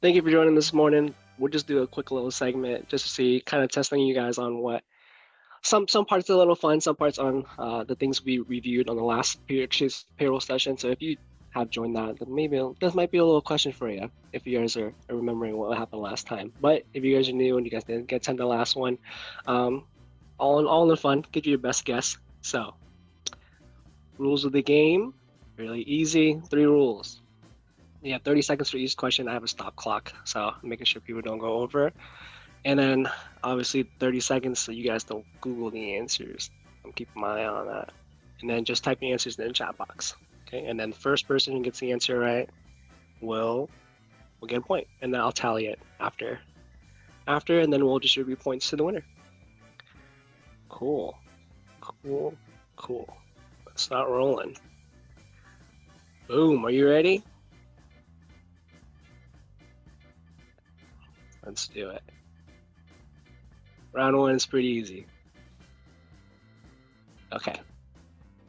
Thank you for joining this morning. We'll just do a quick little segment just to see, kind of testing you guys on what some parts are a little fun, some parts on the things we reviewed on the last payroll session. So if you have joined that, then maybe this might be a little question for you if you guys are remembering what happened last time. But if you guys are new and you guys didn't get to the last one, um, all in the fun, give you your best guess. So rules of the game, really easy. Three rules. You have 30 seconds for each question. I have a stop clock, so making sure people don't go over. And then obviously 30 seconds so you guys don't Google the answers. I'm keeping my eye on that. And then just type the answers in the chat box. Okay. And then the first person who gets the answer right will get a point. And then I'll tally it after. And then we'll distribute points to the winner. Cool. Cool. Cool. Let's start rolling. Boom. Are you ready? Let's do it. Round one is pretty easy. Okay.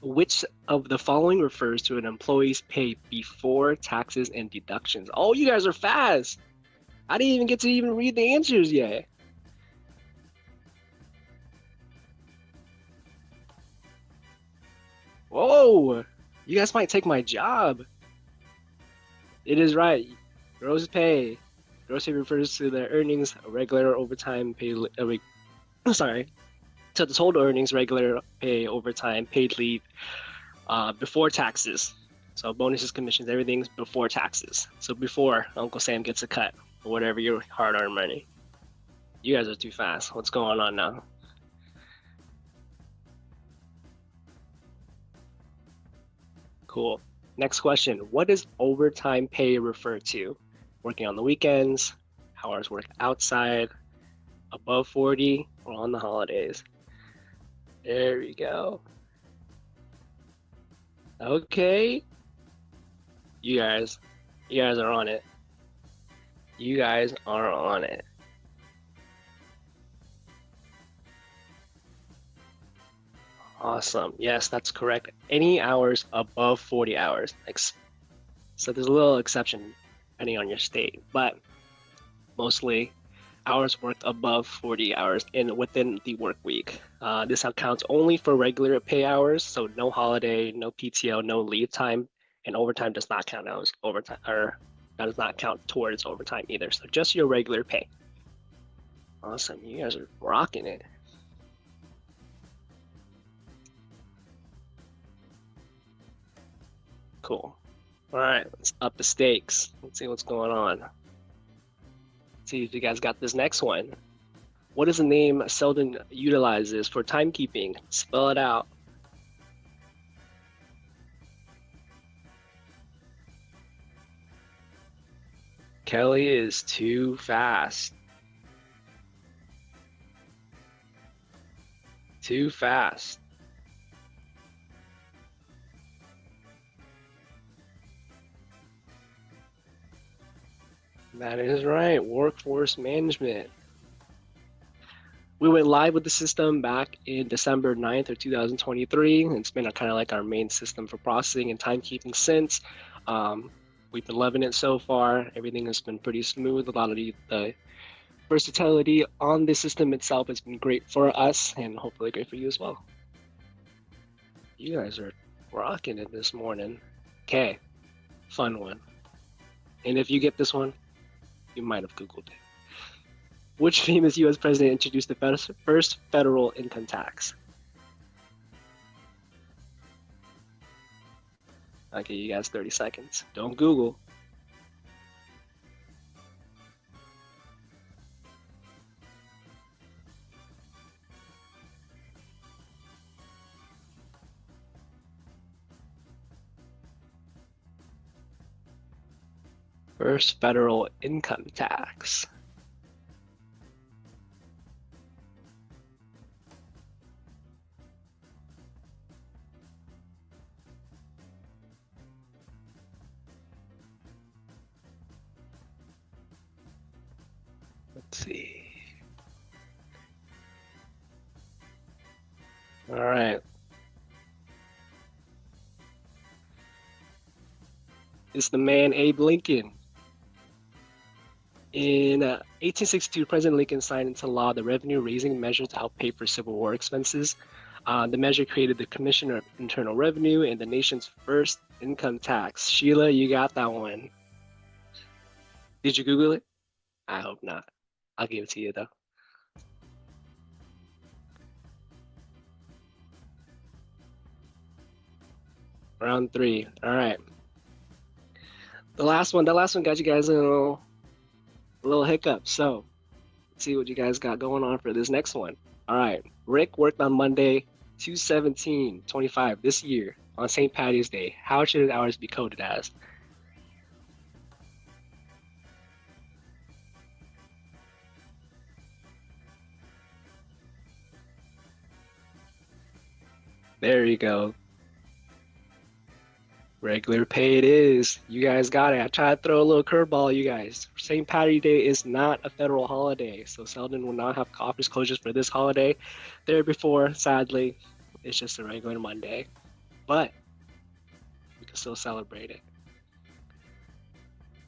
Which of the following refers to an employee's pay before taxes and deductions? Oh, you guys are fast. I didn't even get to even read the answers yet. Whoa, you guys might take my job. It is right. Gross pay. Gross pay refers to the earnings, regular overtime pay. Sorry, to the total earnings, regular pay, overtime, paid leave, before taxes. So bonuses, commissions, everything's before taxes. So before Uncle Sam gets a cut or whatever your hard-earned money. You guys are too fast. What's going on now? Cool. Next question. What does overtime pay refer to? Working on the weekends, hours worked outside, above 40, or on the holidays? There we go. Okay. You guys are on it. You guys are on it. Awesome. Yes, that's correct. Any hours above 40 hours. So there's a little exception depending on your state, but mostly hours worked above 40 hours within the work week. This counts only for regular pay hours, so no holiday, no PTO, no leave time, and overtime does not count as overtime, or that does not count towards overtime either. So just your regular pay. Awesome. You guys are rocking it. Cool. All right, let's up the stakes. Let's see what's going on. See if you guys got this next one. What is the name Selden utilizes for timekeeping? Spell it out. Kelly is too fast. Too fast. That is right. Workforce management. We went live with the system back in December 9th of 2023. It's been kind of like our main system for processing and timekeeping since. We've been loving it so far. Everything has been pretty smooth. A lot of the versatility on the system itself has been great for us and hopefully great for you as well. You guys are rocking it this morning. Okay, fun one. And if you get this one, you might have Googled it. Which famous US president introduced the first federal income tax? Okay, you guys 30 seconds. Don't Google. First federal income tax. Let's see. All right. It's the man Abe Lincoln. In 1862, President Lincoln signed into law the revenue-raising measure to help pay for Civil War expenses. The measure created the Commissioner of Internal Revenue and the nation's first income tax. Sheila, you got that one. Did you Google it? I hope not. I'll give it to you, though. Round 3. All right. The last one got you guys in a little hiccup. So let's see what you guys got going on for this next one. All right. Rick worked on Monday, 2/17/25 this year on St. Patty's Day. How should his hours be coded as? There you go. Regular pay it is. You guys got it. I tried to throw a little curveball, you guys. St. Patty's Day is not a federal holiday, so Selden will not have office closures for this holiday. There before, sadly, it's just a regular Monday. But we can still celebrate it.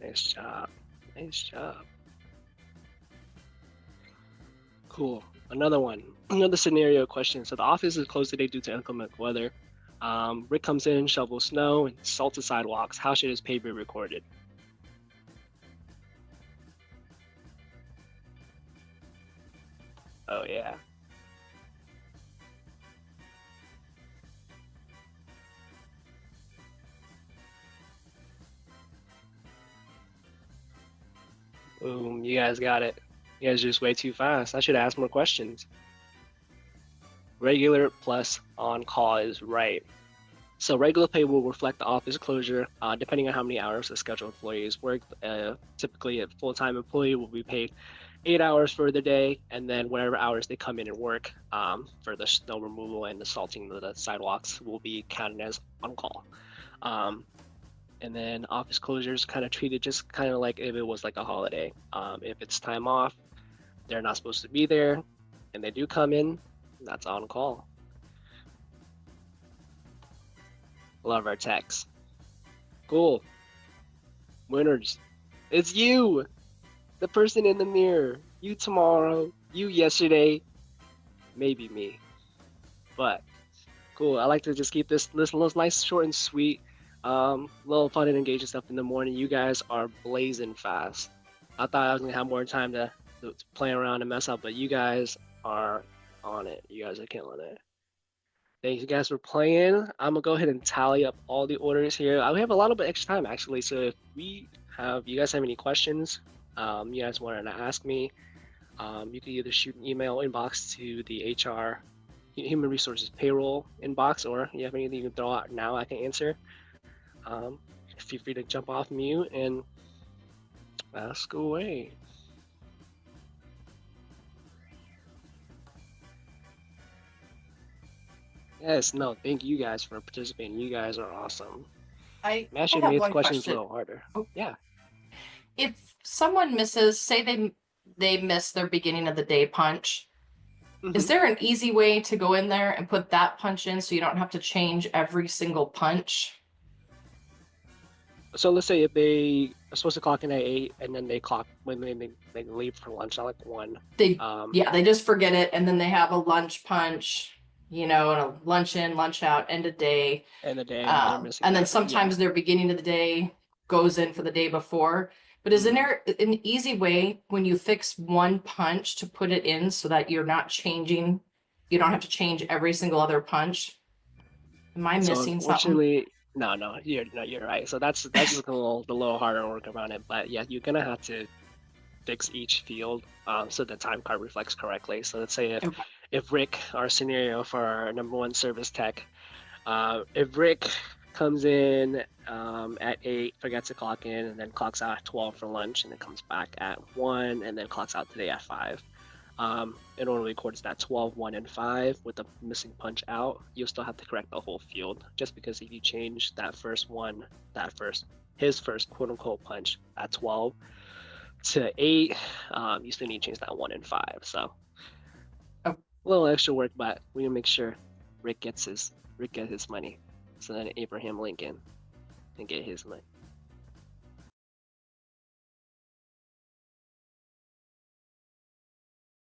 Nice job. Nice job. Cool. Another one. Another scenario question. So the office is closed today due to inclement weather. Rick comes in, shovels snow, and salts the sidewalks. How should his pay be recorded? Oh, yeah. Boom, you guys got it. You guys are just way too fast. I should ask more questions. Regular plus on call is right. So regular pay will reflect the office closure, depending on how many hours the scheduled employees work. Typically, a full-time employee will be paid 8 hours for the day, and then whatever hours they come in and work for the snow removal and the salting of the sidewalks will be counted as on call. And then office closures kind of treated just kind of like if it was like a holiday. If it's time off, they're not supposed to be there, and they do come in, that's on call. Love our techs. Cool. Winners. It's you, the person in the mirror. You tomorrow, you yesterday, maybe me. But cool. I like to just keep this little nice, short and sweet. Little fun and engaging stuff in the morning. You guys are blazing fast. I thought I was gonna have more time to play around and mess up, but you guys are on it. You guys are killing it. Thank you guys for playing. I'm gonna go ahead and tally up all the orders here. We have a lot of extra time actually, so if you guys have any questions, you guys wanted to ask me, you can either shoot an email inbox to the HR, Human Resources Payroll inbox, or you have anything you can throw out now I can answer. Feel free to jump off mute and ask away. Yes, no, thank you guys for participating. You guys are awesome. I Actually, have made the one questions a question. little harder. Oh. Yeah. If someone misses, say they miss their beginning of the day punch, is there an easy way to go in there and put that punch in so you don't have to change every single punch? So let's say if they are supposed to clock in at 8 and then they clock when they leave for lunch at like 1. They just forget it and then they have a lunch punch, and a lunch in, lunch out, end of day. And the day and they're missing and then that. sometimes their beginning of the day goes in for the day before. But isn't there an easy way when you fix one punch to put it in so that you're not changing, you don't have to change every single other punch? Am I missing something? No, you're right. So that's just the little harder work around it. But yeah, you're gonna have to fix each field so the time card reflects correctly. So let's say if Rick, our scenario for our number 1 service tech, if Rick comes in at 8, forgets to clock in, and then clocks out at 12 for lunch, and then comes back at 1, and then clocks out today at 5. It only records that 12, 1, and 5 with the missing punch out. You'll still have to correct the whole field, just because if you change that first one, his first quote unquote punch at 12 to 8, you still need to change that 1 and 5. So a little extra work, but we need to make sure Rick gets his money, so then Abraham Lincoln can get his money.